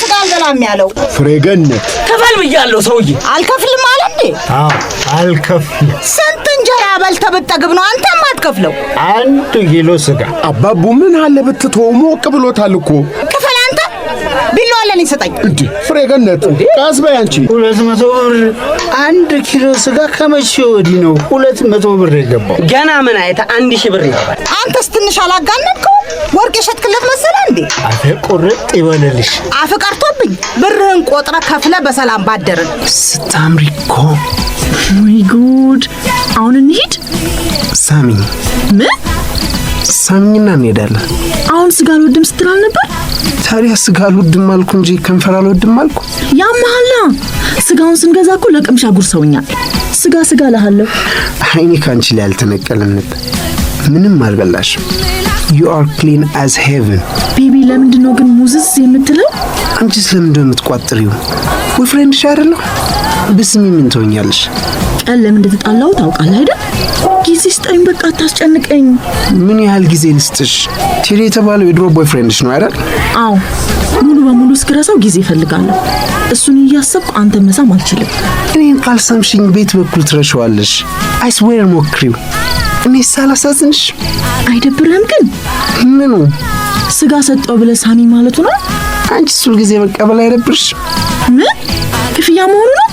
ስጋ አልበላም ያለው? ፍሬገነት ከፈል ብያለሁ ሰውዬ። አልከፍልም አለ እንዴ? አልከፍልም። ስንት እንጀራ በልተህ ብትጠግብ ነው አንተም አትከፍለው? 1 ኪሎ ስጋ። አባቡ ምን አለ ብትተው ሞቅ ብሎታል እኮ። ክፈል አንተ። ቢላዋ ለኔ ሰጠኝ። እንዴ ፍሬገነት ቃስ በይ አንቺ። 200 ብር 1 ኪሎ ስጋ ከመቼ ወዲህ ነው 200 ብር የገባው? ገና ምን አይተ 1000 ብር ይገባል። አንተስ ትንሽ አላጋነንከው? ወርቅ የሸጥክለት መሰለ እንዴ? አፈ ቁርጥ ይበለልሽ። አፍ ቀርቶብኝ ብርህን ቆጥረ ከፍለ በሰላም ባደርን። ስታምሪ እኮ። ወይ ጉድ! አሁን እንሂድ። ሳሚ ምን? ሳሚኝና እንሄዳለን። አሁን ስጋ አልወድም ስትል ነበር። ታዲያ ስጋ አልወድም አልኩ እንጂ ከንፈር አልወድም አልኩ። ያማሃላ ስጋውን ስንገዛ እኮ ለቅምሻ ጉርሰውኛል። ስጋ ለሃለው። አይኔ ካንቺ ላይ አልተነቀለም ነበር። ምንም አልበላሽም። You are clean as heaven. ቤቢ ለምንድነው ግን ሙዝዝ የምትለው? አንቺ ስለምንድነው የምትቋጥሪው? ወይ ፍሬንድሽ አይደለም? በስሚ ምን ትሆኛለሽ? ቀን ለምን እንደተጣላው ታውቃለህ አይደል? ጊዜ ስጠኝ በቃ አታስጨንቀኝ። ምን ያህል ጊዜ ልስጥሽ? ቴዲ የተባለው የድሮ ቦይፍሬንድሽ ነው አይደል? አዎ ሙሉ በሙሉ እስክረሳው ጊዜ እፈልጋለሁ። እሱን እያሰብኩ አንተ መሳም አልችልም። እኔን ካልሰምሽኝ ቤት በኩል ትረሻዋለሽ። I swear ሞክሪው። እኔ ሳላሳዝንሽ አይደብርህም ግን? ምኑ? ስጋ ሰጠው ብለህ ሳሚ ማለቱ ነው? አንቺ ሁሉ ጊዜ መቀበል አይደብርሽ? ምን ክፍያ መሆኑ ነው?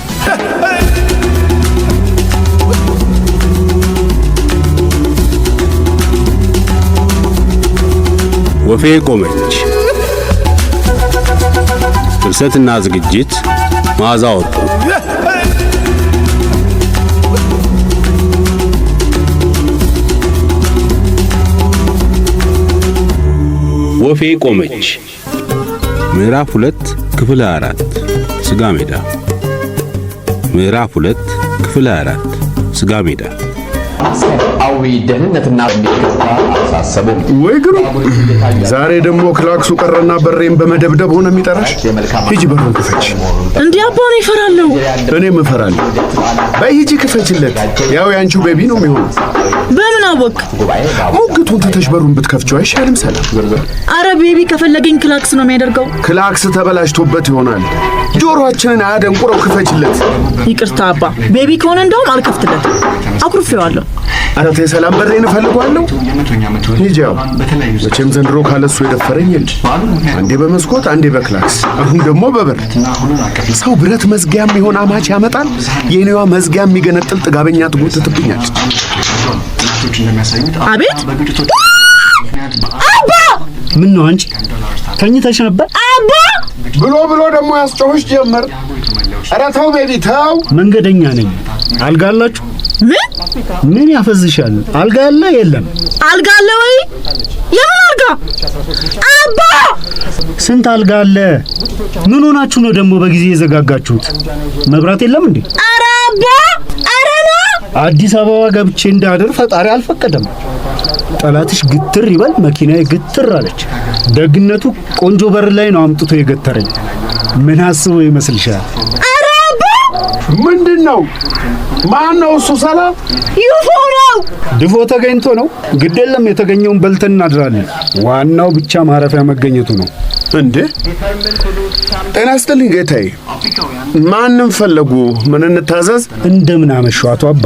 ወፌ ቆመች። ፍልሰትና ዝግጅት መዓዛ ወርቁ። ወፌ ቆመች ምዕራፍ 2 ክፍል 4 ስጋ ሜዳ። ምዕራፍ 2 ክፍል 4 ስጋ ሜዳ። አዊ ደህንነትና እንዲከፋ አሳሰቡም። ወይ ግሩ! ዛሬ ደግሞ ክላክሱ ቀረና በሬን በመደብደብ ሆነ የሚጠራሽ። ሂጂ በሩን ክፈች። እንዴ አባ ነው ይፈራለሁ። እኔም እፈራለሁ። በይ ሂጂ ክፈችለት። ያው ያንቺው ቤቢ ነው የሚሆነው። በምን አወቅ? ሙግቱን ትተሽ በሩን ብትከፍቺው አይሻልም? ሰላም። አረ ቤቢ ከፈለገኝ ክላክስ ነው የሚያደርገው። ክላክስ ተበላሽቶበት ይሆናል። ጆሮአችንን አያደንቁረው። ክፈችለት። ይቅርታ አባ። ቤቢ ከሆነ እንደውም አልከፍትለት። አኩርፌዋለሁ። አረ ተይ ሰላም፣ በሬን እፈልገዋለሁ። ሂጂ። ያው መቼም ዘንድሮ ካለሱ የደፈረኝ የለም። አንዴ በመስኮት አንዴ በክላክስ አሁን ደግሞ በበር። ሰው ብረት መዝጊያም ይሆን አማች ያመጣል። የኔዋ መዝጊያ የሚገነጥል ጥጋበኛ ትጎትትብኛለች። አቤት አባ! ምን ነው አንቺ ተኝተሽ ነበር? አባ! ብሎ ደግሞ ያስጮህሽ ጀመር። አረ ተው ቤቢ ተው። መንገደኛ ነኝ። አልጋ አላችሁ? ምን ያፈዝሻል? አልጋ አለ? የለም። አልጋ አለ ወይ? የምን አልጋ? አባ! ስንት አልጋ አለ? ምን ሆናችሁ ነው ደግሞ በጊዜ የዘጋጋችሁት? መብራት የለም እንዴ? አረ አባ! አረ ና! አዲስ አበባ ገብቼ እንዳድር ፈጣሪ አልፈቀደም። ጠላትሽ ግትር ይበል፣ መኪናዬ ግትር አለች። ደግነቱ ቆንጆ በር ላይ ነው አምጥቶ የገተረኝ። ምን አስቦ ይመስልሻል? አረ አባ! ምንድነው? ማን ነው እሱ? ሰላም ዩፎ ነው። ድፎ ተገኝቶ ነው። ግድ የለም የተገኘውን በልተን እናድራለን። ዋናው ብቻ ማረፊያ መገኘቱ ነው። እንዴ ጤና ይስጥልኝ ጌታዬ። ማንም ፈለጉ? ምን እንታዘዝ? እንደምን አመሹ አቶ አባ።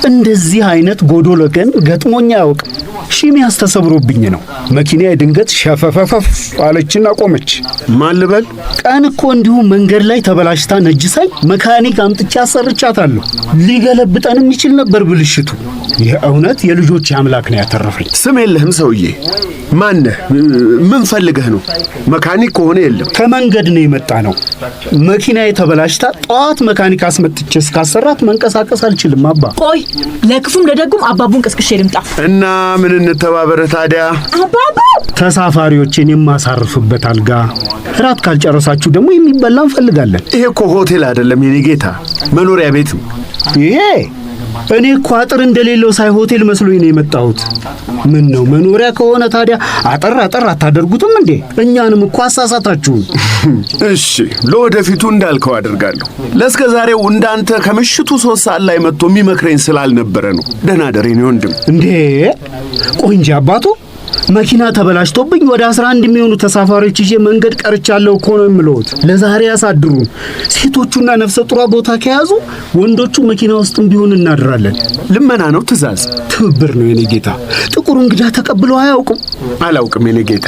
እንደዚህ አይነት ጎዶሎ ቀን ገጥሞኛ ያውቅ። ሺሚያስ ተሰብሮብኝ ነው። መኪናዬ ድንገት ሸፈፈፈፍ አለችና ቆመች። ማን ልበል? ቀን እኮ እንዲሁ መንገድ ላይ ተበላሽታ ነጅሳኝ መካኒክ አምጥቼ አሰርቻታለሁ። ሊገለብጠንም ይችል ነበር ብልሽቱ። የእውነት የልጆች አምላክ ነው ያተረፈኝ። ስም የለህም ሰውዬ? ማነህ? ምን ፈልገህ ነው? መካኒክ ከሆነ የለም። ከመንገድ ነው የመጣ ነው። መኪናዬ ተበላሽታ ጠዋት መካኒክ አስመጥቼ እስካሰራት መንቀሳቀስ አልችልም። አባ ቆይ ለክፉም ለደጉም አባቡን ቀስቅሼ ልምጣ እና ምን እንተባበረ ታዲያ? አባቡ ተሳፋሪዎችን የማሳርፍበት አልጋ፣ እራት ካልጨረሳችሁ ደግሞ የሚበላ እንፈልጋለን። ይሄ እኮ ሆቴል አይደለም የኔ ጌታ፣ መኖሪያ ቤት ነው። ይሄ እኔ እኮ አጥር እንደሌለው ሳይ ሆቴል መስሎኝ ነው የመጣሁት። ምን ነው መኖሪያ ከሆነ ታዲያ አጠር አታደርጉትም እንዴ? እኛንም እኮ አሳሳታችሁን። እሺ ለወደፊቱ እንዳልከው አደርጋለሁ። ለእስከ ዛሬው እንዳንተ ከምሽቱ 3 ሰዓት ላይ መጥቶ የሚመክረኝ ስላልነበረ ነው። ደህና ደር የኔ ወንድም። እንዴ ቆንጆ አባቱ መኪና ተበላሽቶብኝ ወደ 11 የሚሆኑ ተሳፋሪዎች ይዤ መንገድ ቀርቻለሁ እኮ ነው የምለውት። ለዛሬ ያሳድሩን። ሴቶቹና ነፍሰ ጡሯ ቦታ ከያዙ ወንዶቹ መኪና ውስጥም ቢሆን እናድራለን። ልመና ነው ትእዛዝ? ትብብር ነው የኔ ጌታ። ጥቁር እንግዳ ተቀብለው አያውቁም? አላውቅም የኔ ጌታ።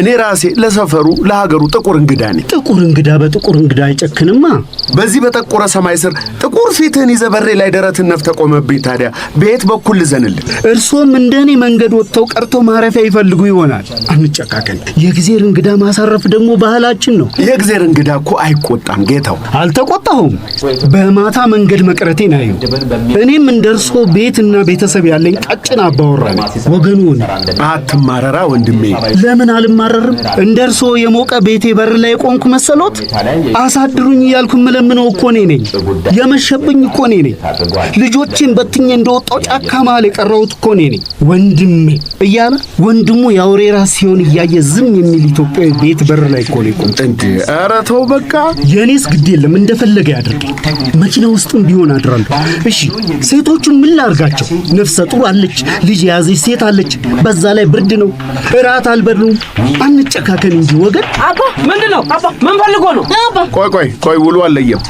እኔ ራሴ ለሰፈሩ ለሀገሩ ጥቁር እንግዳ ነኝ። ጥቁር እንግዳ በጥቁር እንግዳ አይጨክንማ። በዚህ በጠቆረ ሰማይ ስር ጥቁር ፊትህን ይዘህ በሬ ላይ ደረትን ነፍተህ ቆመብኝ። ታዲያ በየት በኩል ልዘንልህ? እርሶም እንደኔ መንገድ ወጥተው ቀርቶ ማረፊያ ይፈልጉ ይሆናል። አንጨካከን። የእግዚአብሔር እንግዳ ማሳረፍ ደግሞ ባህላችን ነው። የእግዚአብሔር እንግዳ እኮ አይቆጣም ጌታው። አልተቆጣሁም። በማታ መንገድ መቅረቴን አየሁ። እኔም እንደርሶ ቤትና ቤተሰብ ያለኝ ቀጭን አባወራ ነኝ። ወገኑ አትማረራ ወንድሜ። ለምን አልማረርም? እንደርሶ የሞቀ ቤቴ በር ላይ ቆንኩ መሰሎት? አሳድሩኝ እያልኩ የምለምነው እኮ እኔ ነኝ። የመሸብኝ እኮ እኔ ነኝ። ልጆችን በትኜ እንደወጣው ጫካ መሃል የቀረሁት እኮ እኔ ነኝ። ወንድሜ እያለ ወንድሙ የአውሬ ራስ ሲሆን እያየ ዝም የሚል ኢትዮጵያዊ ቤት በር ላይ እኮ ነው የቆምኩት። እንዴ ኧረ ተው በቃ። የኔስ ግድ የለም፣ እንደፈለገ ያድርገኝ። መኪና ውስጥም ቢሆን አድራለሁ። እሺ ሴቶቹን ምን ላርጋቸው? ነፍሰ ጡር አለች፣ ልጅ የያዘች ሴት አለች። በዛ ላይ ብርድ ነው፣ እራት አልበሉም። አንጨካከን እንጂ ወገን። አባ ምንድነው? አባ ምን ፈልጎ ነው? ቆይ ውሎ አለየም።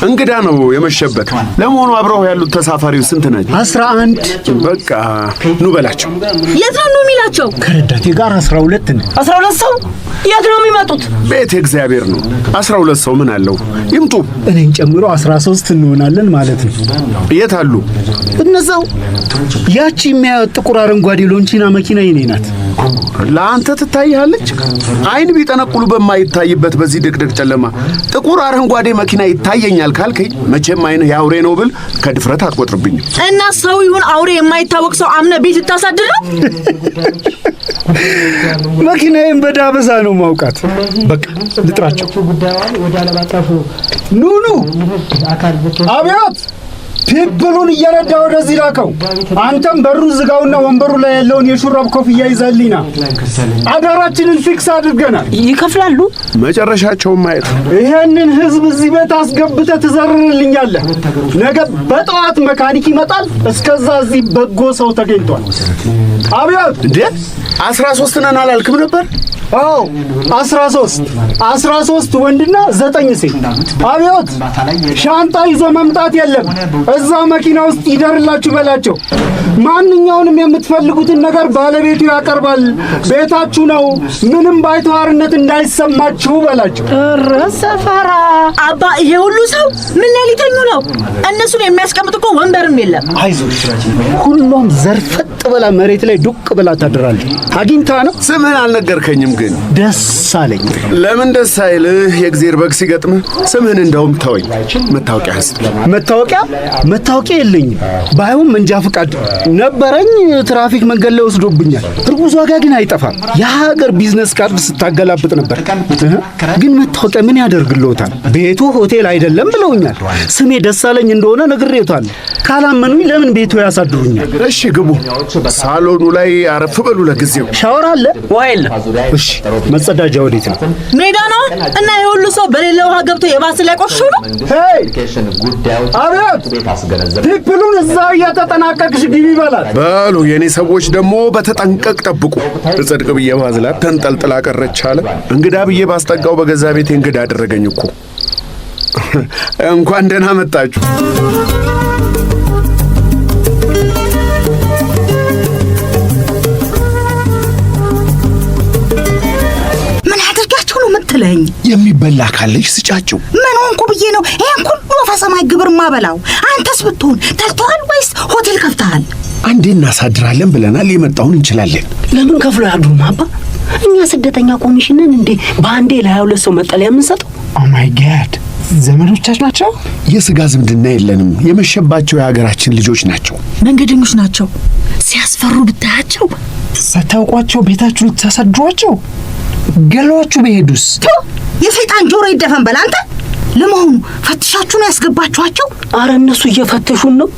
እንግዳ ነው የመሸበት። ለመሆኑ አብረው ያሉት ተሳፋሪው ስንት ናቸው? 11። በቃ ኑ በላቸው። የት ነው የሚላቸው? ከረዳቴ ጋር 12 ነው። 12 ሰው? የት ነው የሚመጡት? ቤት እግዚአብሔር ነው። 12 ሰው ምን አለው? ይምጡ። እኔን ጨምሮ 13 እንሆናለን ማለት ነው። የት አሉ? እነዛው። ያቺ የሚያዩት ጥቁር አረንጓዴ ሎንቺና መኪና የኔ ናት። ለአንተ ትታይሃለች? አይን ቢጠነቁሉ በማይታይበት በዚህ ድቅድቅ ጨለማ ጥቁር አረንጓዴ መኪና ይታየኛል ካልከኝ መቼም አይንህ የአውሬ ነው ብል ከድፍረት አትቆጥርብኝም። እና ሰው ይሁን አውሬ የማይታወቅ ሰው አምነ ቤት ልታሳድር ነው? መኪናዬን በዳበሳ ነው ማውቃት። በቃ ልጥራቸው። ኑኑ አብያት ፒፕሉን እየረዳ ወደዚህ ላከው። አንተም በሩ ዝጋውና ወንበሩ ላይ ያለውን የሹራብ ኮፍያ ይዘህልኝና አዳራችንን ፊክስ አድርገናል። ይከፍላሉ። መጨረሻቸውን ማየት። ይሄንን ህዝብ እዚህ ቤት አስገብተህ ትዘርርልኛለህ። ነገ በጠዋት መካኒክ ይመጣል። እስከዛ እዚህ በጎ ሰው ተገኝቷል። አብያት እንዴ 13 ነን አላልክም ነበር? አዎ 13 ወንድና 9 ሴት። አብዮት ሻንጣ ይዞ መምጣት የለም። እዛ መኪና ውስጥ ይደርላችሁ በላቸው። ማንኛውንም የምትፈልጉትን ነገር ባለቤቱ ያቀርባል። ቤታችሁ ነው። ምንም ባይተዋርነት እንዳይሰማችሁ በላቸው። ሰፈራ አባ፣ ይሄ ሁሉ ሰው ምን ሊተኙ ነው? እነሱን የሚያስቀምጥ እኮ ወንበርም የለም። አይዞሽ፣ ሁሉም ዘርፈጥ ብላ መሬት ላይ ዱቅ ብላ ታድራለች። አግኝታ ነው። ስምህን አልነገርከኝም ግን ደስ አለኝ። ለምን ደስ አይልህ? የእግዚአብሔር በግ ሲገጥምህ ስምህን እንደውም ተወኝ። መታወቂያ ህዝብ መታወቂያ የለኝም። ባይሆን መንጃ ፈቃድ ነበረኝ። ትራፊክ መንገድ ላይ ወስዶብኛል። እርጉዝ ዋጋ ግን አይጠፋም። የሀገር ቢዝነስ ካርድ ስታገላብጥ ነበር። ግን መታወቂያ ምን ያደርግልዎታል? ቤቱ ሆቴል አይደለም ብለውኛል። ስሜ ደሳለኝ እንደሆነ ነግሬዎታል። ካላመኑኝ ለምን ቤቱ ያሳድሩኛል? እሺ ግቡ። ሳሎኑ ላይ አረፍ በሉ። ለጊዜው ሻወር አለ? ውሃ የለም። እሺ መጸዳጃ ወዴት ነው? ሜዳ ነው። እና የሁሉ ሰው በሌለ ውሃ ገብቶ የባስ ላይ ቆሾ ነው። ሄይ አብያት ፒፕሉን እዛ እያተጠናቀቅሽ ግቢ ይበላል። በሉ የኔ ሰዎች ደግሞ በተጠንቀቅ ጠብቁ። ጽድቅ ብዬ ባዝላት ተንጠልጥላ ቀረች አለ። እንግዳ ብዬ ባስጠጋው በገዛ ቤቴ እንግዳ አደረገኝ እኮ። እንኳን ደህና መጣችሁ። ለኝ የሚበላ ካለሽ ስጫቸው። ምን ሆንኩ ብዬ ነው ይሄን ሁሉ ፈሰማይ ግብር ማበላው? አንተስ ብትሆን ተልተዋል ወይስ ሆቴል ከፍተሃል? አንዴ እናሳድራለን ብለናል። የመጣውን እንችላለን። ለምን ከፍሎ ያድሩም አባ? እኛ ስደተኛ ኮሚሽንን እንዴ በአንዴ ለ22 ሰው መጠለያ የምንሰጠው? ኦ ማይ ጋድ፣ ዘመዶቻችሁ ናቸው? የስጋ ዝምድና የለንም። የመሸባቸው የሀገራችን ልጆች ናቸው። መንገደኞች ናቸው። ሲያስፈሩ ብታያቸው። ሳታውቋቸው ቤታችሁ ልታሳድሯቸው? ገሏችሁ በሄዱስ? የሰይጣን ጆሮ ይደፈን በል አንተ። ለመሆኑ ፈትሻችሁ ነው ያስገባችኋቸው? አረ እነሱ እየፈተሹን ነው።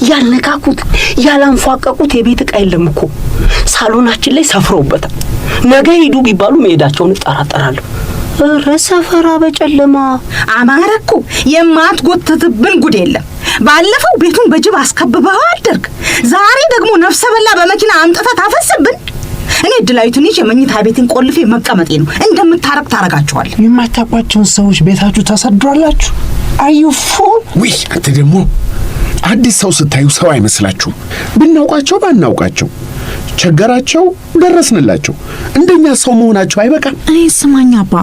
ያልነካኩት ያላንፏቀቁት የቤት ዕቃ የለም እኮ ሳሎናችን ላይ ሰፍረውበታል። ነገ ሂዱ ቢባሉ መሄዳቸውን እጠራጠራለሁ። እረ ሰፈራ በጨለማ አማረኩ። የማትጎትትብን ጉድ የለም። ባለፈው ቤቱን በጅብ አስከብበው አደርግ፣ ዛሬ ደግሞ ነፍሰ በላ በመኪና አምጥተህ ታፈስብን። እኔ ድላዊትን ይዤ መኝታ ቤትን ቆልፌ መቀመጤ ነው። እንደምታረቅ ታረጋቸዋል። የማታውቋቸውን ሰዎች ቤታችሁ ታሰድሯላችሁ? አዩ ፉል ውይ አንተ ደግሞ አዲስ ሰው ስታዩ ሰው አይመስላችሁም። ብናውቃቸው ባናውቃቸው ቸገራቸው ደረስንላቸው። እንደኛ ሰው መሆናቸው አይበቃም? እኔ ስማኝ አባ፣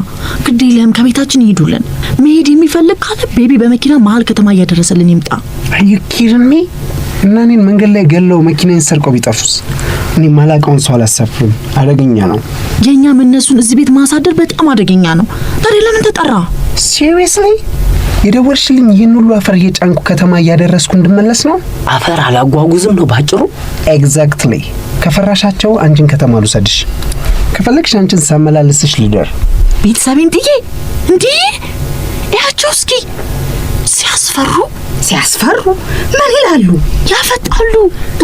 ግድ የለም ከቤታችን ይሄዱልን። መሄድ የሚፈልግ ካለ ቤቢ በመኪና መሀል ከተማ እያደረሰልን ይምጣ። አዩ ኪርሚ እና እኔን መንገድ ላይ ገለው መኪናዬን ሰርቀው ቢጠፉስ? እኔ ማላውቀውን ሰው አላሰፍርም። አደገኛ ነው። የእኛም እነሱን እዚህ ቤት ማሳደር በጣም አደገኛ ነው። ታዲያ ለምን ተጠራ? ሲሪየስሊ የደወልሽልኝ ይህን ሁሉ አፈር እየጫንኩ ከተማ እያደረስኩ እንድመለስ ነው? አፈር አላጓጉዝም ነው ባጭሩ። ኤግዛክትሊ። ከፈራሻቸው አንቺን ከተማ ልውሰድሽ፣ ከፈለግሽ አንቺን ሳመላልስሽ ልደር። ቤተሰቤን ጥዬ እንዴ? ያቸው እስኪ ሲያስፈሩ ምን ይላሉ? ያፈጣሉ።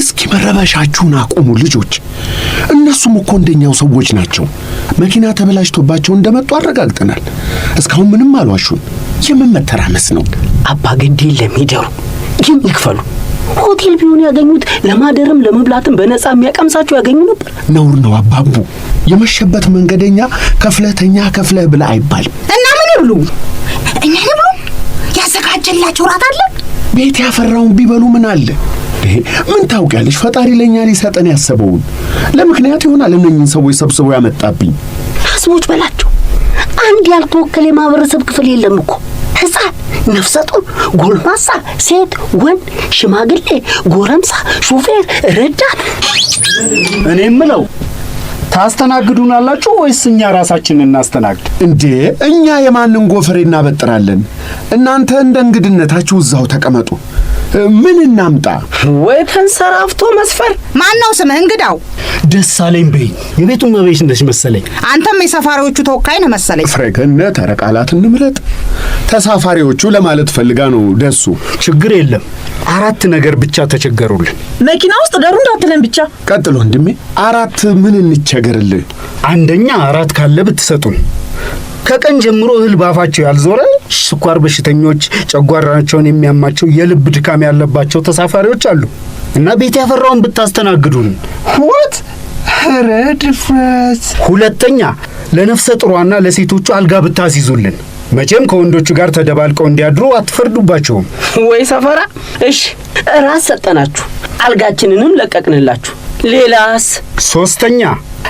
እስኪ መረበሻችሁን አቁሙ ልጆች። እነሱም እኮ እንደኛው ሰዎች ናቸው። መኪና ተበላሽቶባቸው እንደመጡ አረጋግጠናል። እስካሁን ምንም አልዋሹን። የምን መተራመስ ነው? አባ ግድ የለም ይደሩ፣ ግን ይክፈሉ። ሆቴል ቢሆን ያገኙት ለማደርም ለመብላትም በነፃ የሚያቀምሳቸው ያገኙ ነበር። ነውር ነው አባቡ። የመሸበት መንገደኛ ከፍለተኛ ከፍለህ ብላ አይባልም። እና ምን ይብሉ? እኛ ይብሉ? ያዘጋጀላቸው ራት አለ። ቤት ያፈራውን ቢበሉ ምን አለ? ምን ታውቂያለሽ? ፈጣሪ ለኛ ሊሰጠን ያሰበውን ለምክንያት ይሆናል እነኝን ሰዎች ሰብስቦ ያመጣብኝ። ህዝቦች በላቸው። አንድ ያልተወከለ የማህበረሰብ ክፍል የለም እኮ። ህፃን፣ ነፍሰ ጡር፣ ጎልማሳ፣ ሴት፣ ወንድ፣ ሽማግሌ፣ ጎረምሳ፣ ሹፌር፣ ረዳት። እኔ የምለው ታስተናግዱናላችሁ ወይስ እኛ ራሳችንን እናስተናግድ? እንዴ እኛ የማንን ጎፈሬ እናበጥራለን? እናንተ እንደ እንግድነታችሁ እዛው ተቀመጡ። ምን እናምጣ? ወይ ተንሰራፍቶ መስፈር። ማን ነው ስምህ? እንግዳው ደሳለኝ በይ። የቤቱን መቤት እንደሽ መሰለኝ። አንተም የሰፋሪዎቹ ተወካይ ነህ መሰለኝ። ፍሬገነት ተረቃላት እንምረጥ። ተሳፋሪዎቹ ለማለት ፈልጋ ነው ደሱ። ችግር የለም። 4 ነገር ብቻ ተቸገሩልን። መኪና ውስጥ ደሩ እንዳትለን ብቻ። ቀጥሎ ወንድሜ 4 ምን እንቸገርልህ? አንደኛ 4 ካለ ብትሰጡን። ከቀን ጀምሮ እህል ባፋቸው ያልዞረ ስኳር በሽተኞች፣ ጨጓራቸውን የሚያማቸው፣ የልብ ድካም ያለባቸው ተሳፋሪዎች አሉ እና ቤት ያፈራውን ብታስተናግዱን። what ረድፍረት። ሁለተኛ ለነፍሰ ጥሯና ለሴቶቹ አልጋ ብታስይዙልን። መቼም ከወንዶቹ ጋር ተደባልቀው እንዲያድሩ አትፈርዱባቸውም። ወይ ሰፈራ። እሺ ራስ ሰጠናችሁ፣ አልጋችንንም ለቀቅንላችሁ። ሌላስ? ሶስተኛ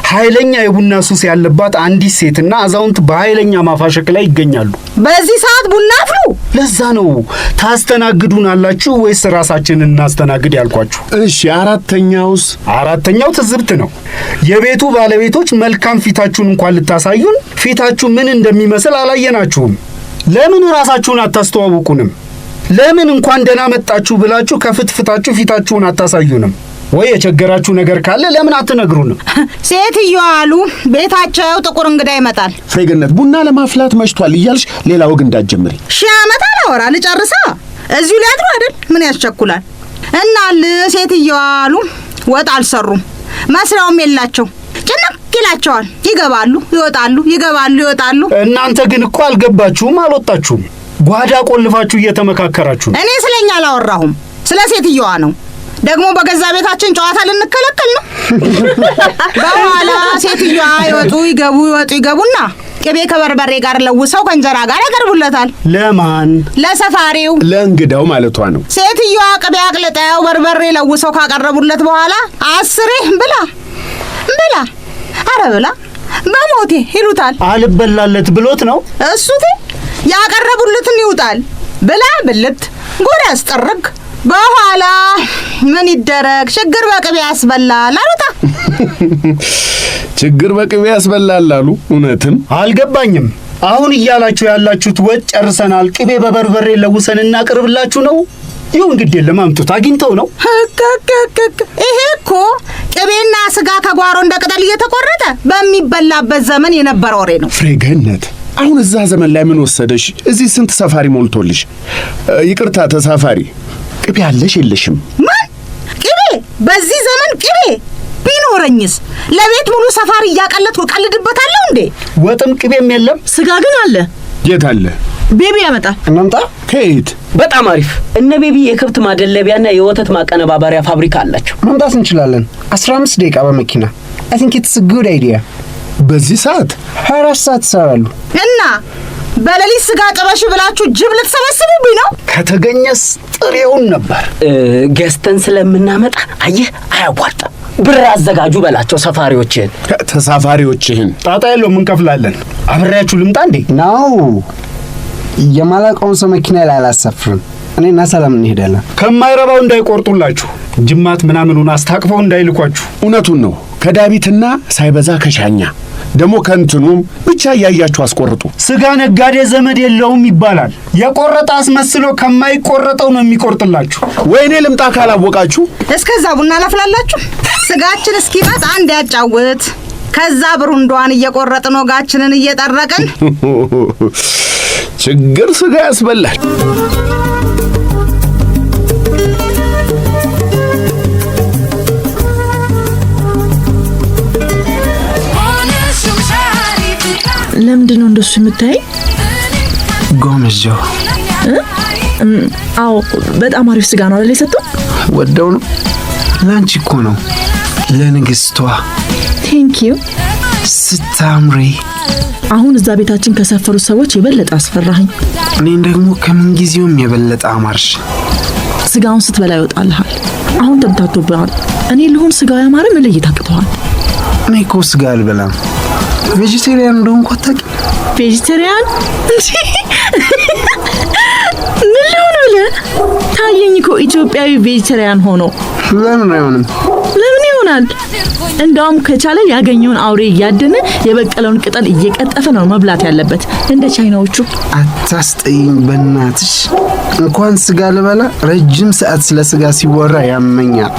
ኃይለኛ የቡና ሱስ ያለባት አንዲት ሴትና አዛውንት በኃይለኛ ማፋሸክ ላይ ይገኛሉ። በዚህ ሰዓት ቡና አፍሉ። ለዛ ነው ታስተናግዱናላችሁ ወይስ ራሳችንን እናስተናግድ ያልኳችሁ። እሺ አራተኛውስ? አራተኛው ትዝብት ነው። የቤቱ ባለቤቶች መልካም ፊታችሁን እንኳን ልታሳዩን ፊታችሁ ምን እንደሚመስል አላየናችሁም። ለምን ራሳችሁን አታስተዋውቁንም? ለምን እንኳን ደህና መጣችሁ ብላችሁ ከፍትፍታችሁ ፊታችሁን አታሳዩንም? ወይ የቸገራችሁ ነገር ካለ ለምን አትነግሩንም? ሴትዮዋ አሉ ቤታቸው ጥቁር እንግዳ ይመጣል። ፍሬገነት ቡና ለማፍላት መሽቷል እያልሽ ሌላ ወግ እንዳትጀምሪ። ሺህ ዓመት አላወራ ልጨርሳ። እዚሁ ሊያድሩ አይደል? ምን ያስቸኩላል? እናል ሴትዮዋ አሉ ወጥ አልሰሩም፣ መስሪያውም የላቸው። ጭንቅ ይላቸዋል። ይገባሉ ይወጣሉ፣ ይገባሉ ይወጣሉ። እናንተ ግን እኮ አልገባችሁም፣ አልወጣችሁም። ጓዳ ቆልፋችሁ እየተመካከራችሁ ነው። እኔ ስለኛ አላወራሁም፣ ስለ ሴትዮዋ ነው። ደግሞ በገዛ ቤታችን ጨዋታ ልንከለከል ነው? በኋላ ሴትዮዋ ይወጡ ይገቡና ቅቤ ከበርበሬ ጋር ለውሰው ከእንጀራ ጋር ያቀርቡለታል። ለማን? ለሰፋሪው፣ ለእንግዳው ማለቷ ነው። ሴትዮዋ ቅቤ አቅልጠው በርበሬ ለውሰው ካቀረቡለት በኋላ አስሬ ብላ አረ ብላ በሞቴ ይሉታል። አልበላለት ብሎት ነው እሱቴ ያቀረቡለትን ይውጣል። ብላ ብልት ጉድ ያስጠርግ። በኋላ ምን ይደረግ? ችግር በቅቤ ያስበላል አሉታ። ችግር በቅቤ ያስበላል አሉ። እውነትም አልገባኝም። አሁን እያላችሁ ያላችሁት ወጥ ጨርሰናል፣ ቅቤ በበርበሬ ለውሰን እናቀርብላችሁ ነው? ይሁን ግድ የለም አምጡት። አግኝተው ነው። ይሄ እኮ ቅቤና ስጋ ከጓሮ እንደ ቅጠል እየተቆረጠ በሚበላበት ዘመን የነበረ ወሬ ነው። ፍሬገነት አሁን እዛ ዘመን ላይ ምን ወሰደሽ? እዚህ ስንት ሰፋሪ ሞልቶልሽ። ይቅርታ ተሳፋሪ ቅቤ አለሽ የለሽም? ምን ቅቤ? በዚህ ዘመን ቅቤ ቢኖረኝስ ለቤት ሙሉ ሰፋሪ እያቀለጥኩ ቀልድበታለሁ እንዴ? ወጥም ቅቤም የለም። ስጋ ግን አለ። የት አለ? ቤቢ ያመጣል። እናምጣ። ከየት? በጣም አሪፍ። እነ ቤቢ የከብት ማደለቢያና የወተት ማቀነባበሪያ ፋብሪካ አላቸው። መምጣት እንችላለን። 15 ደቂቃ በመኪና። I think it's a good idea. በዚህ ሰዓት 24 ሰዓት ይሰራሉ እና በሌሊት ስጋ ጥበሽ ብላችሁ ጅብ ልትሰበስቡብኝ ነው? ከተገኘስ ጥሬውን ነበር ገዝተን ስለምናመጣ አየህ አያዋጣም። ብር አዘጋጁ በላቸው ሰፋሪዎችን። ተሳፋሪዎችህን ጣጣ የለውም እንከፍላለን። አብሬያችሁ ልምጣ እንዴ? ነው የማላውቀውን ሰው መኪና ላይ አላሳፍርም። እኔና ሰላም እንሄዳለን። ከማይረባው እንዳይቆርጡላችሁ ጅማት ምናምኑን አስታቅፈው እንዳይልኳችሁ። እውነቱን ነው። ከዳቢትና ሳይበዛ ከሻኛ ደግሞ ከንትኑም ብቻ ያያችሁ አስቆርጡ። ስጋ ነጋዴ ዘመድ የለውም ይባላል። የቆረጠ አስመስሎ ከማይቆረጠው ነው የሚቆርጥላችሁ። ወይኔ ልምጣ ካላወቃችሁ እስከዛ ቡና ላፍላላችሁ። ስጋችን እስኪመጣ አንድ ያጫውት። ከዛ ብሩንዷን እየቆረጥን ወጋችንን እየጠረቅን ችግር ስጋ ያስበላል። ለምንድን ነው እንደሱ የምታይ? ጎመጆ አዎ በጣም አሪፍ ስጋ ነው አይደል የሰጠው? ወደው ነው። ላንቺ እኮ ነው ለንግስቷ። ቴንክ ዩ ስታምሪ። አሁን እዛ ቤታችን ከሰፈሩት ሰዎች የበለጠ አስፈራኸኝ። እኔን ደግሞ ከምን ጊዜውም የበለጠ አማርሽ። ስጋውን ስትበላ ይወጣልሃል። አሁን ተምታቶብሃል። እኔ ልሁን ስጋው ያማረ መለየት አቅቶሃል። እኔ እኮ ስጋ አልበላም። ቬጂቴሪያን እንደሆንኩ አታውቂም? ቬጂቴሪያን ምን ልሁን ብለህ ታየኝ እኮ ኢትዮጵያዊ ቬጂቴሪያን ሆኖ። ለምን አይሆንም? ለምን ይሆናል? እንደውም ከቻለ ያገኘውን አውሬ እያደነ የበቀለውን ቅጠል እየቀጠፈ ነው መብላት ያለበት እንደ ቻይናዎቹ። አታስጠይኝ በእናትሽ። እንኳን ስጋ ልበላ ረጅም ሰዓት ስለ ስጋ ሲወራ ያመኛል።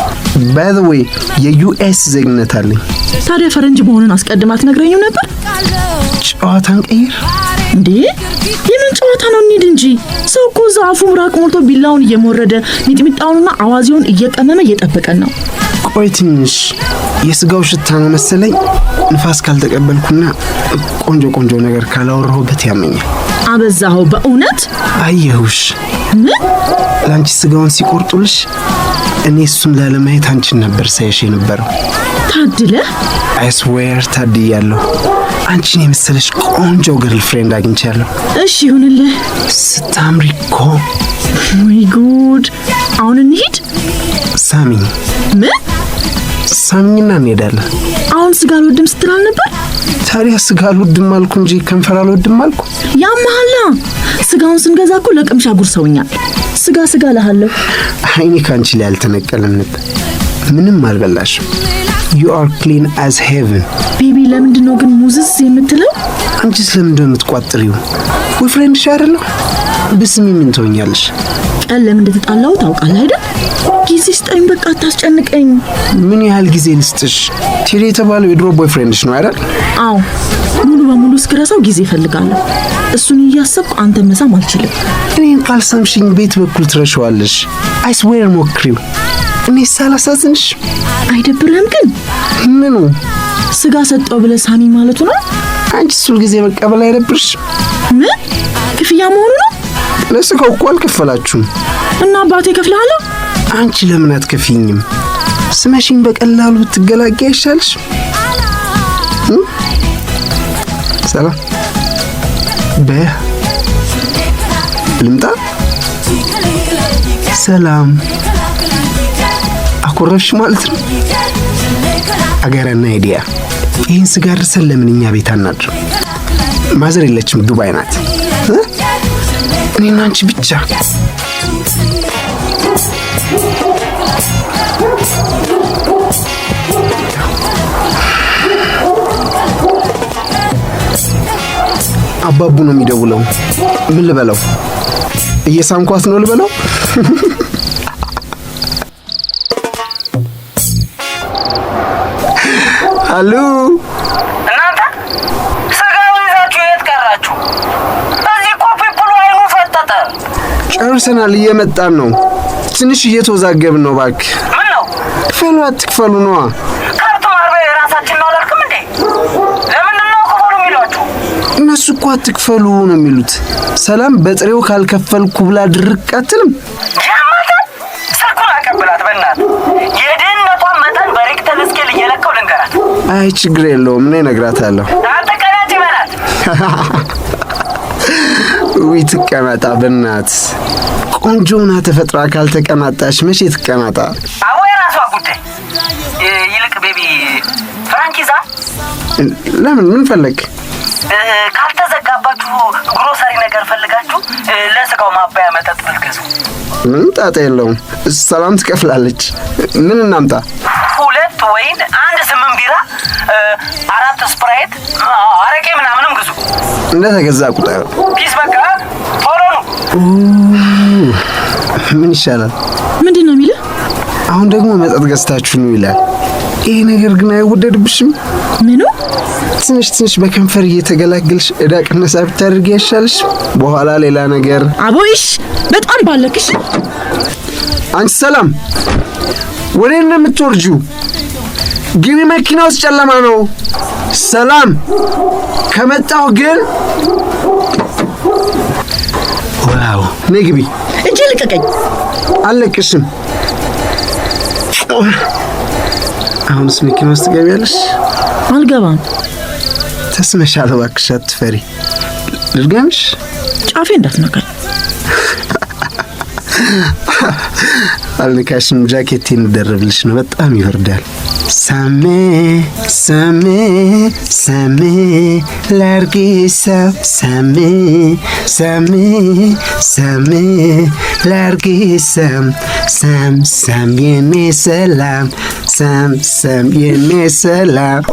ባይ ዘ ዌይ የዩኤስ ዜግነት አለኝ። ታዲያ ፈረንጅ መሆኑን አስቀድማ አትነግረኝም ነበር? ጨዋታን ቀይር እንዴ! የምን ጨዋታ ነው? እንሂድ እንጂ። ሰው እኮ ዛፉ ምራቅ ሞልቶ ቢላውን እየሞረደ ሚጥሚጣውንና አዋዜውን እየቀመመ እየጠበቀን ነው። ቆይ ትንሽ የስጋው ሽታ ነው መሰለኝ ንፋስ ካልተቀበልኩና ቆንጆ ነገር ካላወራሁበት ያመኛል። አበዛኸው በእውነት። አየሁሽ። ምን? ላንቺ ስጋውን ሲቆርጡልሽ እኔ እሱን ላለማየት አንቺን ነበር ሳይሽ የነበረው። ታድለ አይ ስዌር ታድያለሁ። አንቺን የመሰለሽ ቆንጆ ገርል ፍሬንድ አግኝቻለሁ። እሺ ይሁንልህ። ስታምሪ እኮ። ወይ ጉድ! አሁን እንሂድ። ሳሚኝ። ምን? ሳሚኝና እንሄዳለን። አሁን ስጋ አልወድም ስትል አልነበር? ታዲያ ስጋ አልወድም አልኩ እንጂ ከንፈር አልወድም አልኩ። ያማሃላ ስጋውን ስንገዛ እኮ ለቅምሻ ጉርሰውኛል። ስጋ እልሃለሁ። አይኔ ካንቺ ላይ አልተነቀለም ነበር። ምንም አልበላሽም። You are clean as heaven. ቤቢ ለምንድን ነው ግን ሙዝስ የምትለው? አንቺስ ለምንድን ነው የምትቋጥሪው? ወይ ፍሬንድሽ አይደለሁ? ብስሚ ምን ትሆኛለሽ? ቀን ለምን እንደተጣላው ታውቃለህ አይደል? ጊዜ ስጠኝ በቃ አታስጨንቀኝ። ምን ያህል ጊዜ ልስጥሽ? ቴዲ የተባለው የድሮ ቦይ ፍሬንድሽ ነው አይደል? አዎ ሙሉ በሙሉ እስክረሳው ጊዜ እፈልጋለሁ። እሱን እያሰብኩ አንተ መሳም አልችልም። እኔን ካልሰምሽኝ ቤት በኩል ትረሻዋለሽ። I swear ሞክሪው። እኔ ሳላሳዝንሽ አይደብርህም ግን? ምኑ? ስጋ ሰጠው ብለህ ሳሚ ማለቱ ነው? አንቺ ሁል ጊዜ መቀበል አይደብርሽ? ምን ክፍያ መሆኑ ነው? ለስጋው እኮ አልከፈላችሁም። እና አባቴ ከፍለሃል? አንቺ ለምን አትከፊኝም? ስመሽኝ በቀላሉ ብትገላገይ አይሻልሽ? ሰላም ልምጣ? ሰላም አኮረፍሽ ማለት ነው? አገረና አይዲያ ይህን ስጋ አድርሰን ለምን እኛ ቤት አናድርም? ማዘር የለችም፣ ዱባይ ናት። እኔና አንቺ ብቻ። አባቡ ነው የሚደውለው። ምን ልበለው? እየሳምኳት ነው ልበለው? አሉ እናንተ ስጋው ይዛችሁ የት ቀራችሁ? እዚህ እኮ ፒፕሉ አይኑ ፈጠጠ። ጨርሰናል፣ እየመጣን ነው። ትንሽ እየተወዛገብን ነው። እባክህ ምን ነው? ክፈሉ አትክፈሉ ነዋ። ከብት ማርቢያ የራሳችን ነው አላልክም እንዴ? ለምንድን ነው ክፈሉ የሚሏችሁ? እነሱ እኮ አትክፈሉ ነው የሚሉት። ሰላም በጥሬው ካልከፈልኩ ብላ ድርቅ አትልም። ጃማታ ስልኩን አቀብላት በእናትህ። የድህነቷን መጠን በሬክተር ስኬል እየለካው ልንገራት። አይ ችግር የለውም እኔ እነግራታለሁ። ተቀናጭ ይበላት። ውይ ትቀናጣ በእናት ቆንጆና ተፈጥራ ካልተቀናጣች መቼ ትቀናጣ? አዎ የራሷ ጉዳይ። ይልቅ ቤቢ ፍራንኪዛ ለምን ምን ፈለግ? ካልተዘጋባችሁ ግሮሰሪ ነገር ፈልጋችሁ ለስጋው ማባያ መጠጥ ብትገዙ ምን ጣጣ የለውም። ሰላም ትከፍላለች። ምን እናምጣ? 2 ወይን፣ 1 8 ቢራ፣ 4 ስፕራይት፣ አረቄ ምናምንም ግዙ። እንደተገዛ ቁጥር ፒስ በቃ ቶሎ ነው። ምን ይሻላል? ምንድን ነው የሚለው? አሁን ደግሞ መጠጥ ገዝታችሁ ነው ይላል። ይሄ ነገር ግን አይወደድብሽም? ምኑ? ትንሽ በከንፈር እየተገላገልሽ እዳ ቅነሳ ብታደርጊ ያሻልሽ። በኋላ ሌላ ነገር። አቦይሽ በጣም ባለክሽ። አንቺ ሰላም ወዴት ነው የምትወርጂው? ግቢ፣ መኪና ውስጥ ጨለማ ነው። ሰላም ከመጣሁ ግን ዋው ነይ ግቢ። እጄ ልቀቀኝ። አልለቅሽም። አሁንስ መኪና ውስጥ ገቢያለሽ? አልገባም። ተስመሻል። እባክሽ አትፈሪ። ልድገምሽ? ጫፌ እንዳትነካኝ። አልነካሽም። ጃኬቴን ልደርብልሽ ነው፣ በጣም ይወርዳል። ሳሜ ሳሜ ሳሜ ላርጌሳው ሳሜ ሳሜ ሳሜ ላርጌሳም ሳም ሳም የኔ ሰላም ሳም ሳም የኔ ሰላም።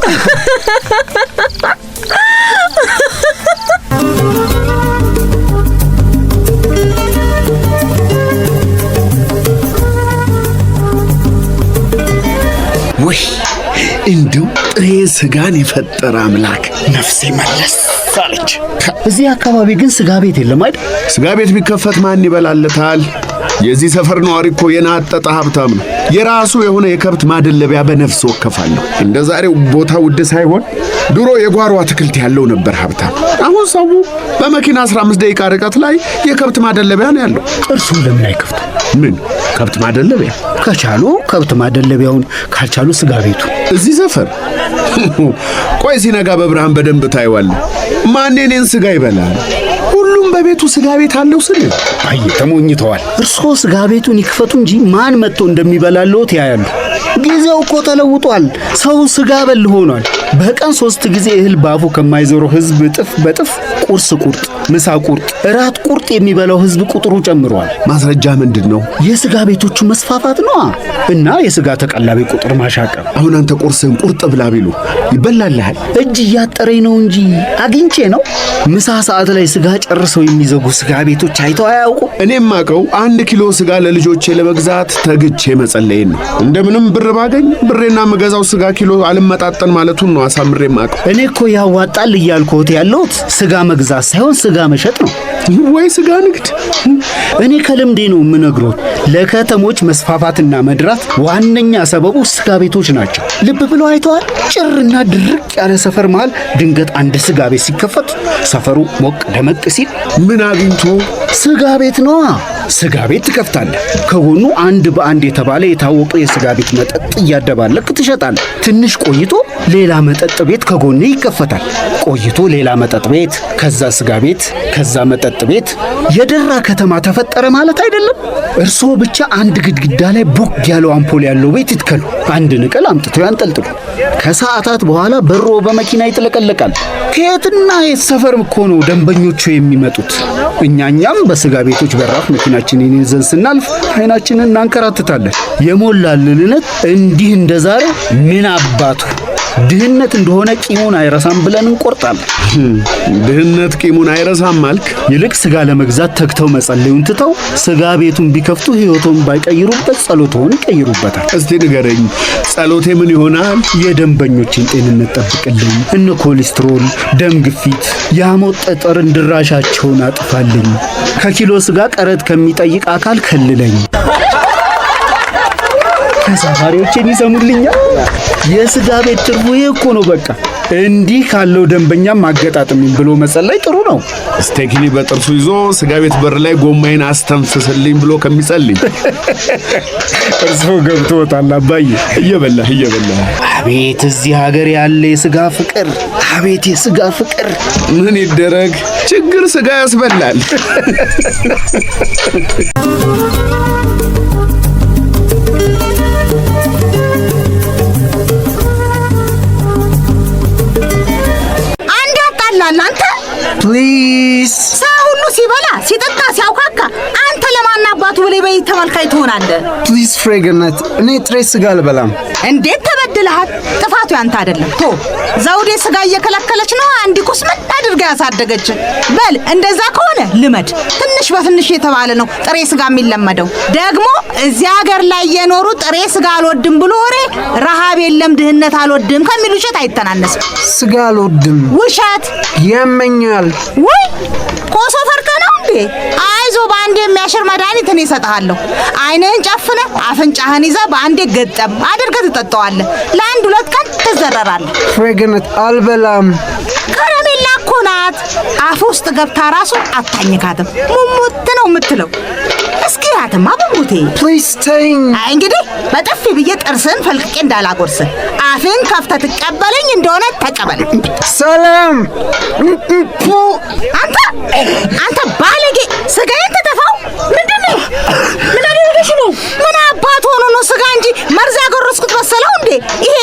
ወይ እንደው ጥሬ ስጋን የፈጠረ አምላክ ነፍሴ መለስ አለች። እዚህ አካባቢ ግን ስጋ ቤት የለም አይደል? ስጋ ቤት ቢከፈት ማን ይበላልታል? የዚህ ሰፈር ነዋሪ እኮ የናጠጠ ሀብታም ነው። የራሱ የሆነ የከብት ማደለቢያ በነፍስ ወከፋለሁ። እንደ ዛሬው ቦታ ውድ ሳይሆን ድሮ የጓሮ አትክልት ያለው ነበር ሀብታም። አሁን ሰው በመኪና 15 ደቂቃ ርቀት ላይ የከብት ማደለቢያ ነው ያለው። እርሱን ለምን አይከፍቱ? ምን ከብት ማደለቢያ? ከቻሉ ከብት ማደለቢያውን፣ ካልቻሉ ስጋ ቤቱ እዚህ ሰፈር። ቆይ ሲነጋ በብርሃን በደንብ ታይዋለህ። ማን የኔን ስጋ ይበላል? ሁሉም በቤቱ ስጋ ቤት አለው ስል አይ ተሞኝተዋል። እርሶ ስጋ ቤቱን ይክፈቱ እንጂ ማን መጥቶ እንደሚበላልዎት ያያሉ። ጊዜው እኮ ተለውጧል። ሰው ስጋ በል ሆኗል። በቀን 3 ጊዜ እህል ባፉ ከማይዞረው ህዝብ እጥፍ በጥፍ ቁርስ ቁርጥ፣ ምሳ ቁርጥ፣ እራት ቁርጥ የሚበላው ህዝብ ቁጥሩ ጨምሯል። ማስረጃ ምንድን ነው? የስጋ ቤቶቹ መስፋፋት ነው እና የስጋ ተቀላቢ ቁጥር ማሻቀብ። አሁን አንተ ቁርስን ቁርጥ ብላ ቢሉ ይበላልሃል? እጅ እያጠረኝ ነው እንጂ አግኝቼ ነው። ምሳ ሰዓት ላይ ስጋ ጨርሰው የሚዘጉ ስጋ ቤቶች አይተው አያውቁ። እኔም አውቀው 1 ኪሎ ስጋ ለልጆቼ ለመግዛት ተግቼ መጸለይን ነው። እንደምንም ብር ባገኝ ብሬና መገዛው ስጋ ኪሎ አልመጣጠን ማለቱን ነው አሳምሬ ማቀው። እኔ እኮ ያዋጣል እያልኩት ያለሁት ስጋ መግዛት ሳይሆን ስጋ መሸጥ ነው። ወይ ስጋ ንግድ። እኔ ከልምዴ ነው የምነግሮት። ለከተሞች መስፋፋትና መድራት ዋነኛ ሰበቡ ስጋ ቤቶች ናቸው። ልብ ብለው አይተዋል? ጭርና ድርቅ ያለ ሰፈር መሃል ድንገት አንድ ስጋ ቤት ሲከፈት ሰፈሩ ሞቅ ደመቅ ሲል ምን አግኝቶ? ስጋ ቤት ነዋ። ስጋ ቤት ትከፍታለህ። ከጎኑ አንድ በአንድ የተባለ የታወቀ የስጋ ቤት መጠጥ እያደባለቅ ትሸጣለህ። ትንሽ ቆይቶ ሌላ መጠጥ ቤት ከጎን ይከፈታል። ቆይቶ ሌላ መጠጥ ቤት፣ ከዛ ስጋ ቤት፣ ከዛ መጠጥ ቤት። የደራ ከተማ ተፈጠረ ማለት አይደለም። እርስዎ ብቻ አንድ ግድግዳ ላይ ቦግ ያለው አምፖል ያለው ቤት ይትከሉ። አንድ ንቅል አምጥተው ያንጠልጥሉ። ከሰዓታት በኋላ በሮ በመኪና ይጥለቀለቃል። ከየትና የት ሰፈር እኮ ነው ደንበኞቹ የሚመጡት። እኛም በስጋ ቤቶች በራፍ መኪናችንን ይዘን ስናልፍ አይናችንን እናንከራትታለን። የሞላልንነት እንዲህ እንደዛሬ ምን አባቱ ድህነት እንደሆነ ቂሙን አይረሳም ብለን እንቆርጣለን። ድህነት ቂሙን አይረሳም አልክ? ይልቅ ስጋ ለመግዛት ተግተው መጸለዩን ትተው ስጋ ቤቱን ቢከፍቱ ሕይወቶን ባይቀይሩበት ጸሎቶን ይቀይሩበታል። እስቲ ንገረኝ፣ ጸሎቴ ምን ይሆናል? የደንበኞችን ጤንነት ጠብቅልኝ፣ እነ ኮሌስትሮል፣ ደም ግፊት፣ የሐሞት ጠጠር ድራሻቸውን አጥፋልኝ፣ ከኪሎ ስጋ ቀረጥ ከሚጠይቅ አካል ከልለኝ። ተሳፋሪዎችን ይሰሙልኛል። የስጋ ቤት ትርፉ ይሄ እኮ ነው። በቃ እንዲህ ካለው ደንበኛም አገጣጥሚኝ ብሎ መጸለይ ጥሩ ነው። ስቴክኒ በጥርሱ ይዞ ስጋ ቤት በር ላይ ጎማዬን አስተንፍስልኝ ብሎ ከሚጸልይ እርሶ ገብቶታል አባዬ። እየበላህ አቤት እዚህ ሀገር ያለ የስጋ ፍቅር! አቤት የስጋ ፍቅር! ምን ይደረግ፣ ችግር ስጋ ያስበላል። አንድ ያጣላል አንተ ፕሊዝ ሰው ሁሉ ሲበላ ሲጠጣ ሲያውካካ አንተ ለማን አባቱ ብለህ በይ ተመልካይ ትሆናለህ። ፕሊዝ ፍሬገነት፣ እኔ ጥሬ ስጋ አልበላም። እንዴት ተበድለሃል? ጥፋቱ ያንተ አይደለም። ቶ ዘውዴ ስጋ እየከለከለች ነው አንዲ ቁስ ምን አድርጋ ያሳደገች። በል እንደዛ ከሆነ ልመድ። ትንሽ በትንሽ የተባለ ነው ጥሬ ስጋ የሚለመደው። ደግሞ እዚህ ሀገር ላይ የኖሩ ጥሬ ስጋ አልወድም ብሎ ወሬ ረሃብ የለም ድህነት አልወድም ከሚሉ ውሸት አይተናነስም። ስጋ አልወድም። ውሸት ያመኛል። ወይ ኮሶ ፈርተ ነው እንዴ? አይዞ በአንዴ የሚያሽር መድኃኒት እኔ እሰጥሃለሁ። አይንህን ጨፍነ አፍንጫህን ይዘህ በአንዴ ገጠም አድርገህ ትጠጣዋለህ። ለአንድ 2 ቀን ትዘረራለህ። ፍሬገነት አልበላም። ከረሜላ እኮ ናት። አፍ ውስጥ ገብታ ራሱ አታኝካትም። ሙሙት ነው የምትለው። እስኪ ያትማ በሙቴ ፕሊዝ ተይኝ። እንግዲህ በጥፊ ብዬ ጥርስን ፈልቅቄ እንዳላጎርስ አፍን ከፍተህ ትቀበለኝ እንደሆነ ተቀበል። ሰላም። አንተ ባለጌ ስጋዬን ተተፋው። ምንድነው? ምን አደረገሽ ነው? ምን አባት ሆኖ ነው ስጋ እንጂ መርዝ ያጎረስኩት መሰለው እንዴ? ይሄ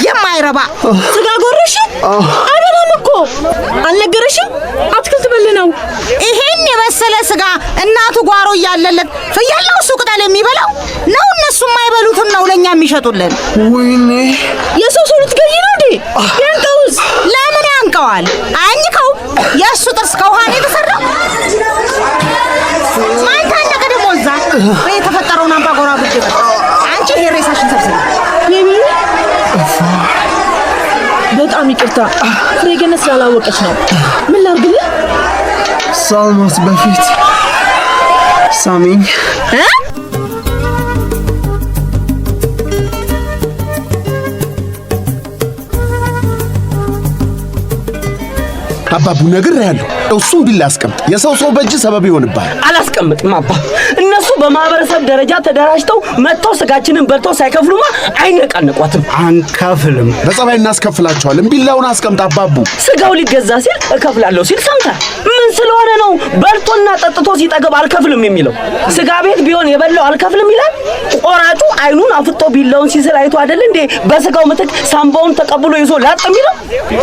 የማይረባ ስጋ ጎረሽ? አይበላም እኮ አልነገረሽም? አትክልት በል ነው። ይሄን የመሰለ ስጋ እናቱ ጓሮ እያለለት ፍየል ነው እሱ ቅጠል የሚበላው ነው። እነሱ የማይበሉትን ነው ለኛ የሚሸጡልን። ወይኔ የሰው ሰው ልትገኝ ነው እንዴ? ያንቀውስ? ለምን ያንቀዋል? አኝከው። የእሱ ጥርስ ከውሃ ነው የተሰራው። ማን ታነቀ ደግሞ እዛ የተፈጠረውን አምባጓሮ ብቻ አንቺ የሬሳሽን ሰብስቢ። በጣም ይቅርታ ፍሬገነት ስላላወቀች ነው። ምን ላድርግልህ? ሳልሞት በፊት ሳሚኝ። አባቡ ነግሬሃለሁ። እሱም ቢላ አስቀምጥ። የሰው ሰው በእጅ ሰበብ ይሆንብሃል። አላስቀምጥም አባ። እነሱ በማህበረሰብ ደረጃ ተደራጅተው መጥተው ስጋችንን በልተው ሳይከፍሉማ አይነቃነቋትም። አንከፍልም። በጸባይ እናስከፍላቸዋለን። ቢላውን አስቀምጥ አባቡ። ስጋው ሊገዛ ሲል እከፍላለሁ ሲል ሰምተህ ምን ስለሆነ ነው በልቶና ጠጥቶ ሲጠገብ አልከፍልም የሚለው? ስጋ ቤት ቢሆን የበላው አልከፍልም ይላል። ቆራጩ አይኑን አፍጦ ቢላውን ሲስል አይቶ አይደል እንዴ በስጋው ምትክ ሳምባውን ተቀብሎ ይዞ ላጥ የሚለው?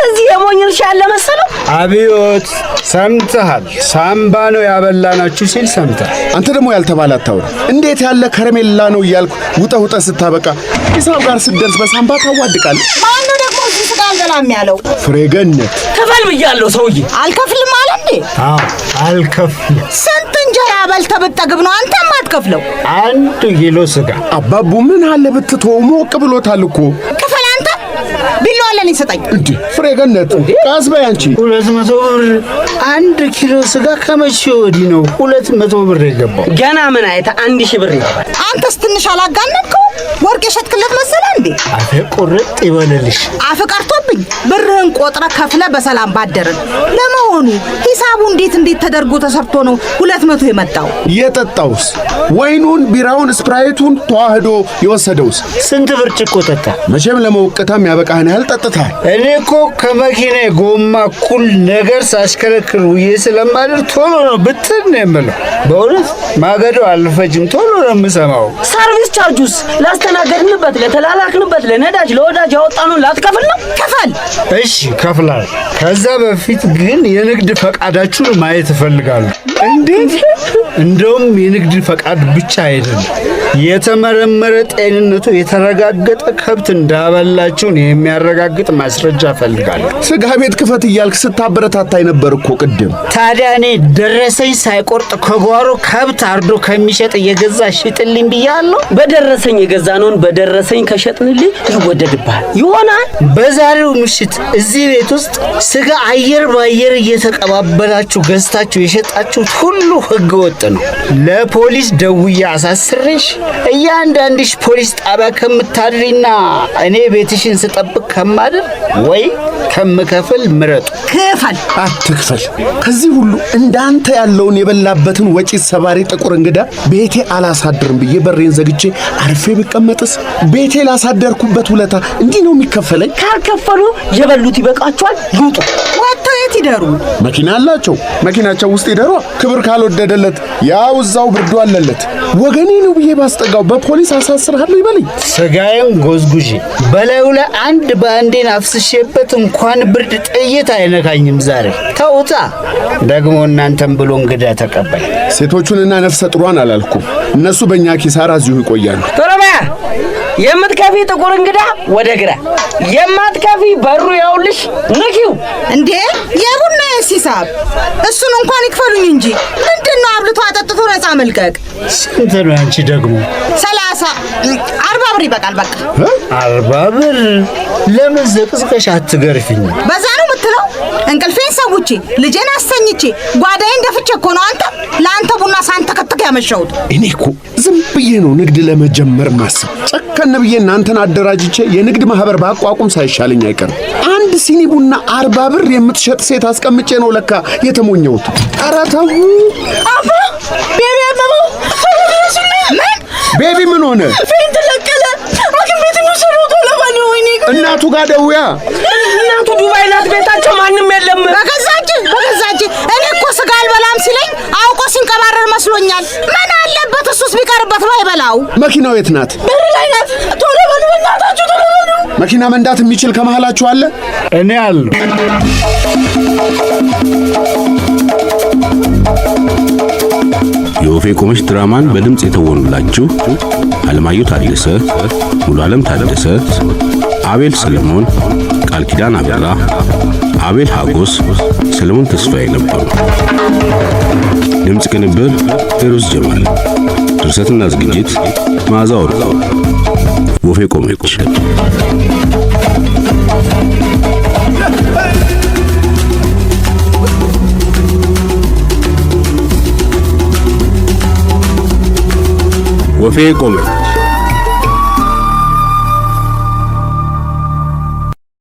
እዚህ የሞኝ እርሻ ያለ መሰለው? አብዮት ሰምተሃል? ሳምባ ነው ያበላናችሁ ሲል ሰምተሃል? አንተ ደግሞ ያልተባለ አታውራ። እንዴት ያለ ከረሜላ ነው እያልኩ ውጠ ስታበቃ ሂሳብ ጋር ስትደርስ በሳምባ ታዋድቃለህ። ማነው ደግሞ እዚህ ስጋ አልበላም ያለው? ፍሬገነት ክፈል ብያለሁ ሰውዬ። አልከፍልም አለ እንዴ? አዎ አልከፍልም። ስንት እንጀራ በልተህ ብትጠግብ ነው አንተ የማትከፍለው? 1 ኪሎ ስጋ። አባቡ ምን አለ ብትተው፣ ሞቅ ብሎታል እኮ። ክፈል አንተ። ቢላዋ ለኔ ስጠኝ። እንዴ ፍሬገነት ቃስ በይ አንቺ። 200 ብር 1 ኪሎ ስጋ ከመቼ ወዲህ ነው 200 ብር የገባው? ገና ምን አይተ 1000 ብር ይገባል። አንተስ ትንሽ አላጋነንከው? ወርቅ የሸጥክለት መሰለህ እንዴ? አፌ ቁርጥ ይበልልሽ። አፍ ቀርቶብኝ ብርህን ቆጥረ ከፍለ በሰላም ባደርን። ለመሆኑ ሂሳቡ እንዴት ተደርጎ ተሰርቶ ነው 200 የመጣው? የጠጣውስ ወይኑን፣ ቢራውን፣ ስፕራይቱን ተዋህዶ የወሰደውስ ስንት ብርጭቆ ጠጣ? መቼም ለመውቀታም ያበቃህን ያህል ጠጥተሃል። እኔ እኮ ከመኪና ጎማ እኩል ነገር ሳሽከረክር ውዬ ስለማድር ቶሎ ነው ብትን ነው የምለው። በእውነት ማገዶ አልፈጅም፣ ቶሎ ነው የምሰማው። ሰርቪስ ቻርጁስ ላስተናገድንበት፣ ለተላላክንበት፣ ለነዳጅ ለወዳጅ ያወጣነውን ላትከፍል ነው? ክፈል። እሺ ከፍላለሁ። ከዛ በፊት ግን የንግድ ፈቃዳችሁን ማየት እፈልጋለሁ። እንዴት? እንደውም የንግድ ፈቃድ ብቻ አይደለም፣ የተመረመረ ጤንነቱ የተረጋገጠ ከብት እንዳበላችሁን የሚያረጋግጥ ማስረጃ እፈልጋለሁ። ስጋ ቤት ክፈት እያልክ ስታበረታታይ ነበር እኮ ቅድም። ታዲያ እኔ ደረሰኝ ሳይቆርጥ ከጓሮ ከብት አርዶ ከሚሸጥ እየገዛ ሽጥልኝ ብያለሁ። በደረሰኝ የገዛነውን በደረሰኝ ከሸጥንልህ ይወደድብሃል ይሆናል። በዛሬው ምሽት እዚህ ቤት ውስጥ ስጋ አየር ባየር እየተቀባበላችሁ ገዝታችሁ የሸጣችሁ የምትሰሩት ሁሉ ሕገ ወጥ ነው። ለፖሊስ ደውዬ አሳስሬሽ እያንዳንድሽ ፖሊስ ጣቢያ ከምታድሪና እኔ ቤትሽን ስጠብቅ ከማድር ወይ ከምከፍል ምረጡ። ክፈል። አትክፈል። ከዚህ ሁሉ እንዳንተ ያለውን የበላበትን ወጪ ሰባሪ ጥቁር እንግዳ ቤቴ አላሳድርም ብዬ በሬን ዘግቼ አርፌ ብቀመጥስ? ቤቴ ላሳደርኩበት ውለታ እንዲህ ነው የሚከፈለኝ? ካልከፈሉ የበሉት ይበቃቸዋል፣ ይውጡ። ወጥተው የት ይደሩ? መኪና አላቸው፣ መኪናቸው ውስጥ ይደሯ። ክብር ካልወደደለት ያው እዛው ብርዱ አለለት። ወገኔ ነው ብዬ ባስጠጋው በፖሊስ አሳስርሃለሁ ይበለኝ። ስጋዬን ጎዝጉዤ በላዩ ላይ አንድ በአንዴን አፍስሼበት እንኳን ብርድ ጥይት አይነካኝም። ዛሬ ተውጣ። ደግሞ እናንተም ብሎ እንግዳ ተቀበል። ሴቶቹንና ነፍሰ ጥሯን አላልኩም። እነሱ በእኛ ኪሳራ እዚሁ ይቆያሉ። ቶሎባ የምትከፊ ጥቁር እንግዳ ወደ ግራ፣ የማትከፊ በሩ ያውልሽ ንኪው። እንዴ የቡና ሂሳብ እሱን እንኳን ይክፈሉኝ እንጂ ምንድነው አብልቶ አጠጥቶ ነፃ መልቀቅ? ስንት ነው አንቺ ደግሞ? 30 40 ብር ይበቃል። በቃ 40 ብር። ለምን ዘቅዝቀሽ አትገርፊኝ? በዛ ነው የምትለው? እንቅልፌን ሰውቼ ልጄን አስተኝቼ ጓዳዬን ደፍቼ እኮ ነው ለአንተ ቡና ሳንተከትክ ያመሸሁት። እኔ እኮ ዝም ብዬ ነው ንግድ ለመጀመር ማስብ። ጨከን ብዬ እናንተን አደራጅቼ የንግድ ማህበር ባቋቁም ሳይሻለኝ አይቀርም። አንድ ሲኒ ቡና 40 ብር የምትሸጥ ሴት አስቀምጬ ነው ለካ የተሞኘሁት። ኧረ ተው። አባ ቤቢ አመመው። ቤቢ ምን ሆነ? ፌንት ለቀለ። ሐኪም ቤት ነው ሰሮቶ ለባኒ ወይኔ። እናቱ ጋር ደውያ። እናቱ ዱባይ ናት፣ ቤታቸው ማንም የለም። በገዛች እኔ እኮ ስጋ አልበላም ሲለኝ አውቆ ሲንቀባረር መስሎኛል። ምን አለበት እሱስ ቢቀርበት ባይበላው። መኪናው የት ናት? በር ላይ ናት። ቶሎ በሉ በእናታችሁ ቶሎ በሉ። መኪና መንዳት የሚችል ከመሃላችሁ አለ? እኔ አሉ። የወፌ ቆመች ድራማን በድምፅ የተወኑላችሁ አለማየሁ ታደሰ፣ ሙሉ ዓለም ታደሰ፣ አቤል ሰለሞን፣ ቃል ኪዳን አበራ፣ አቤል ሀጎስ፣ ሰለሞን ተስፋዬ ነበሩ። ድምፅ ቅንብር ፌሮዝ ጀማል፣ ድርሰትና ዝግጅት መዓዛ ወርቁ። ወፌ ቆመች። ወፌ ቆመች።